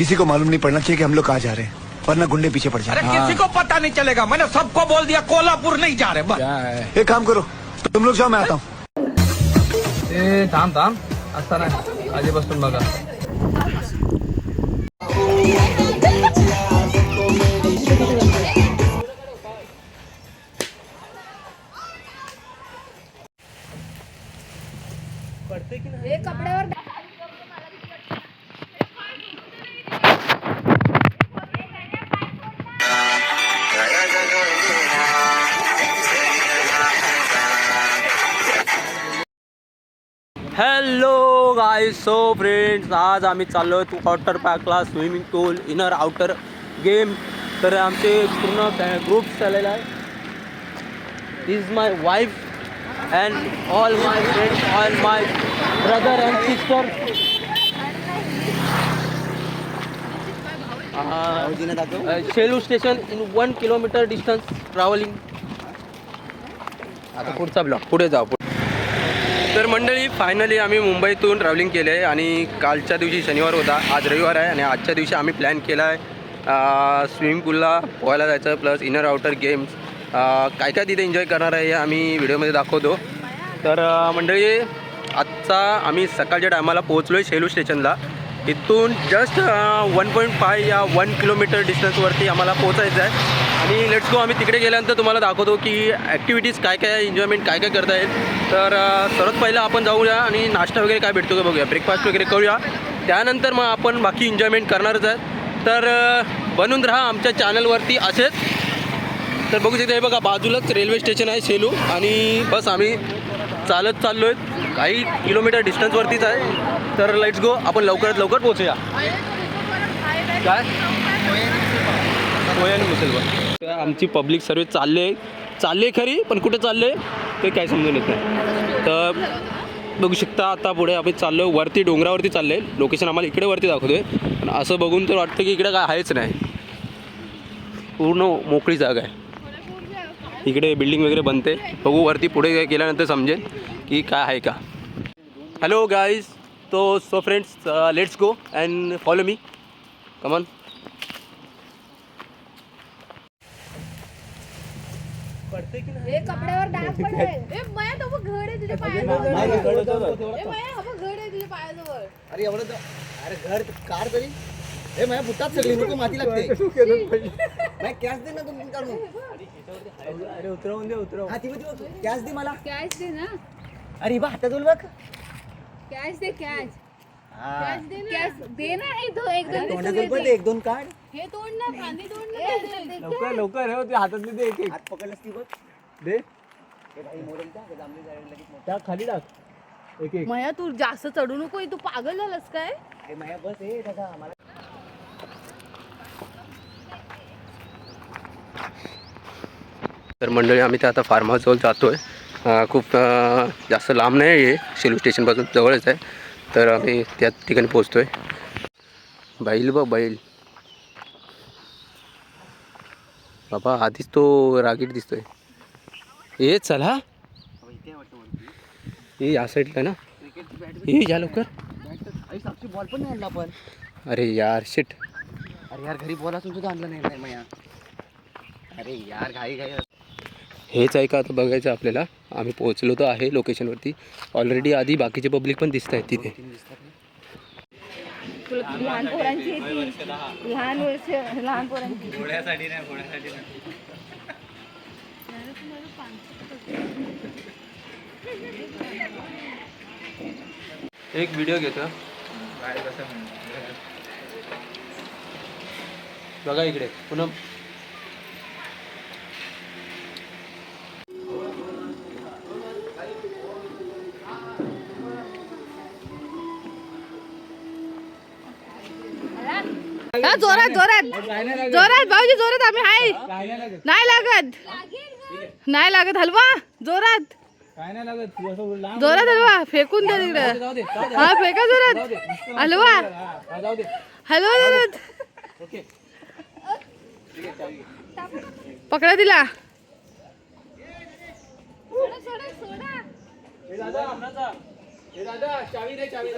किसी को मालूम नहीं पड़ना चाहिए कि हम लोग कहाँ जा रहे हैं, वरना गुंडे पीछे पड़ जाए। अरे किसी को पता नहीं चलेगा, मैंने सबको बोल दिया कोल्हापुर नहीं जा रहे बस। एक काम करो, तुम लोग जाओ, मैं आता हूँ। थांब थांब असता नाही आधीपासून बघा. कपड्यावर हॅलो गाईज, सो फ्रेंड्स, आज आम्ही चाललो आहे वॉटर पार्कला. Swimming pool, inner outer game. तर आमचे पूर्ण ग्रुप चाललेला आहे. This is my wife and all my friends, all my brother and sister. Shelu station in 1 kilometre distance travelling. आता पुढचा ब्लॉक पुढे जाऊ. तर मंडळी, फायनली आम्ही मुंबईतून ट्रॅव्हलिंग केलं आहे आणि कालच्या दिवशी शनिवार होता, आज रविवार आहे आणि आजच्या दिवशी आम्ही प्लॅन केला आहे स्विमिंग पूलला पोहायला जायचं, प्लस इनर आउटर गेम्स. काय काय तिथे एन्जॉय करणार आहे हे आम्ही व्हिडिओमध्ये दाखवतो. तर मंडळी, आजचा आम्ही सकाळच्या टायमाला पोहोचलो आहे शेलू स्टेशनला. इथून जस्ट 1.5 या 1 किलोमीटर डिस्टन्सवरती आम्हाला पोहोचायचं आहे आणि लेट्स गो. आम्ही तिकडे गेल्यानंतर तुम्हाला दाखवतो की ॲक्टिव्हिटीज काय काय आहे, एन्जॉयमेंट काय काय करता येईल. तर सर्वात पहिलं आपण जाऊया आणि नाश्ता वगैरे काय भेटतो का बघूया, ब्रेकफास्ट वगैरे करूया. त्यानंतर मग आपण बाकी एन्जॉयमेंट करणारच आहे. तर बनून राहा आमच्या चॅनलवरती असेच. तर बघू शकता, हे बघा बाजूलाच रेल्वे स्टेशन आहे शेलू आणि बस आम्ही चालत चाललो आहे, काही किलोमीटर डिस्टन्सवरतीच आहे. तर लेट्स गो, आपण लवकरात लवकर पोहोचूया. काय पोहे आणि मुसलमान. आमची पब्लिक सर्विस चालले खरी, पण कुठे चालले ते काय समजून येत नाही. तर बघू शकता, आता पुढे आम्ही चाललो वरती, डोंगरावरती चाललं आहे. लोकेशन आम्हाला इकडे वरती दाखवतो आहे, पण असं बघून तर वाटतं की इकडे काय आहेच नाही, पूर्ण मोकळी जागा आहे. इकडे बिल्डिंग वगैरे बनते. बघू वरती पुढे गेल्यानंतर समजेल की काय आहे का. हॅलो गाईज, तो so friends, let's go and follow me, come on. कपड्यावर डाग पडेल. ए माया, तो घड आहे तुझ्या पायाजवळ. ए माया, हा घड आहे तुझ्या पायाजवळ. अरे एवढं अरे घर कार तरी हे माझ्या बुटात सगळी नको माती लागते. नाही कॅश दे ना तुम्ही काढून. अरे उतरवून दे, उतरव. हा ती कॅश दे मला. कॅश दे ना. अरे बा हातात बोल बघ. कॅश दे, कॅश. हा कॅश दे ना. कॅश दे ना. एक दोन एक दोन काढ. हे तोड ना, फांदी तोड ना. लवकर लवकर हे ते हातातले दे, एक एक हात पकडलास की बघ. दे. हे भाई मोरेल का जांभळी जाळी लगेच मोठा. त्या खाली टाक, एक एक. माया, तू जास्त चढू नको. तू पागल झालास काय? हे माया बस हे दादा मला. तर मंडळी, आम्ही ते आता फार्म हाऊसजवळ जातो आहे. खूप जास्त लांब नाही आहे, शेलू स्टेशनपासून जवळच आहे. तर आम्ही त्या ठिकाणी पोचतो आहे. बैल बघ, बैल बाबा, आधीच तो रागीट दिसतोय. ये चला, हे या साईडला ना, ये या लवकर. साक्षी बॉल पण नाही आणला आपण. अरे यार, शिट. अरे यार, घरी बॉल असून सुद्धा आणला नाही माया. अरे यार, घाई घाई. हेच आहे का आता बघायचं आपल्याला. आम्ही पोहोचलो तर आहे लोकेशनवरती ऑलरेडी. आधी बाकीचे पब्लिक पण दिसत आहेत तिथे. लहान पोरांची लहान पोरांची घोड्यासाठी नाही, घोड्यासाठी नाही. एक व्हिडिओ घेतो बघा इकडे पुन्हा. जोरात जोरात जोरात भाऊजी, जोरात. आम्ही हाय. नाही लागत, नाही लागत. हलवा जोरात, जोरात हलवा. फेकून दे तिकडे. हा, फेका जोरात. हलवा, हलवा जोरात. पकडा तिला. चावी दे, चावी.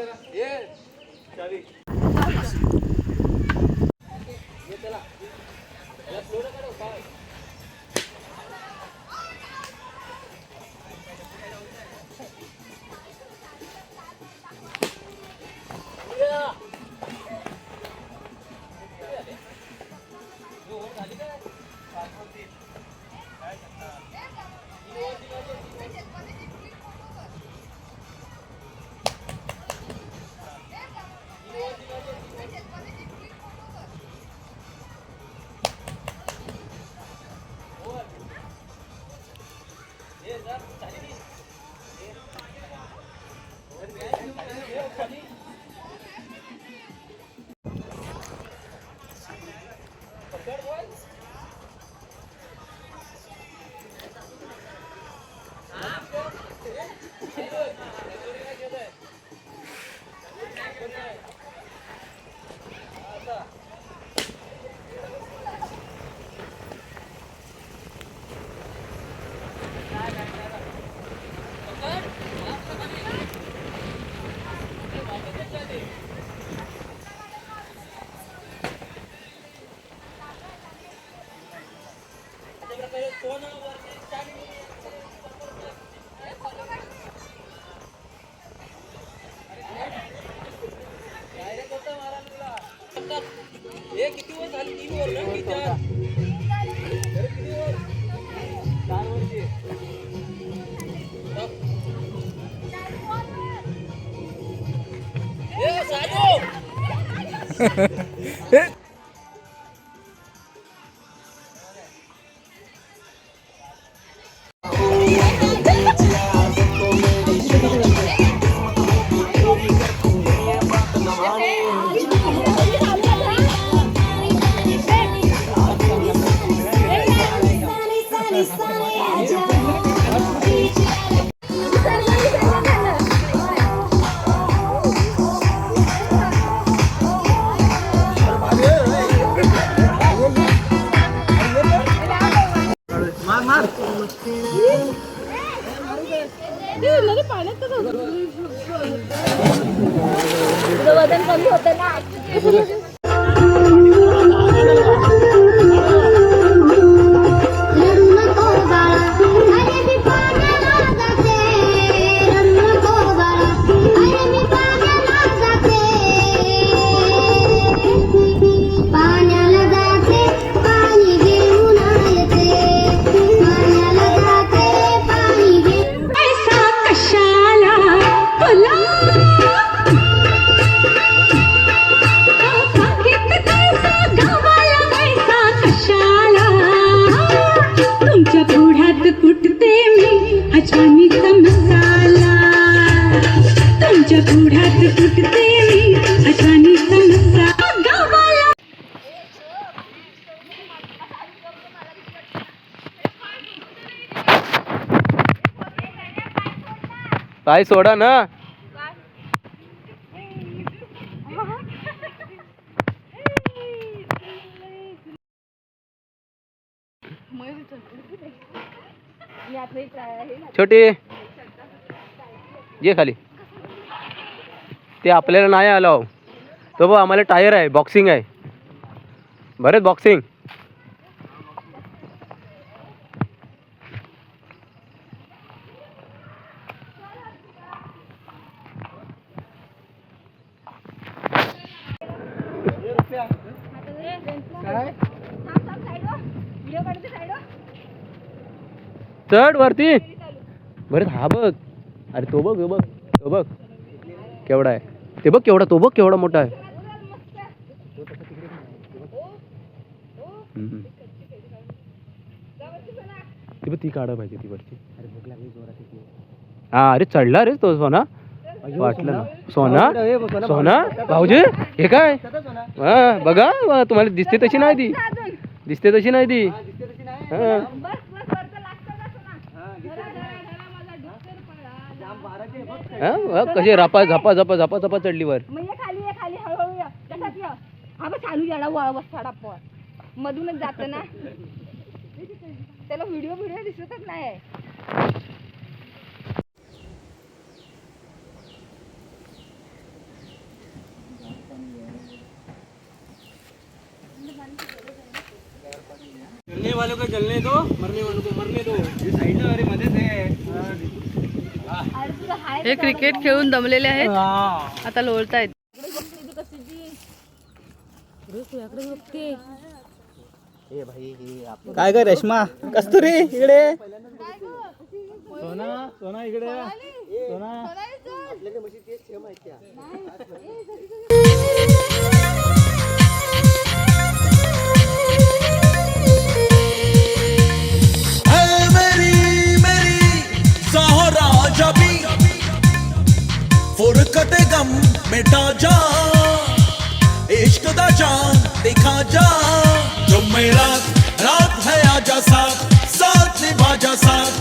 पाण्यात वजन कमी होतं ना. पाय सोडा ना. छोटी ये खाली. ते आपल्याला नाही आलो तो बघ आम्हाला टायर आहे बॉक्सिंग आहे बरेच बॉक्सिंग. चढ वरती बरं. हा बघ अरे तो बघ तो बघ केवढा आहे ते बघ केवढा तो बघ केवढा मोठा आहे. ती बघ ती काढा पाहिजे ती वरची. हा अरे चढला रे तो सोना वाटलं ना. सोना सोना भाऊजी हे काय हा बघा तुम्हाला दिसते तशी नाही ती दिसते तशी नाही ती. कशी रापा झापा झापा झापा झापा चढली वर. मधूनच जात ना त्याला व्हिडिओ दिसतच नाही. जलने वालों को जलने दो मरने वालों को मरने दो. ये साइड अरे मध्येच आहे. हे क्रिकेट खेळून दमलेले आहेत आता लोळतायत. काय ग रेश्मा कस्तुरी इकडे. सोना सोना इकडे सोना. फुरकते गम मिटा जा इश्क दा जान दिखा जा जो मेरा रात है आजा साथ साथ निभा जा साथ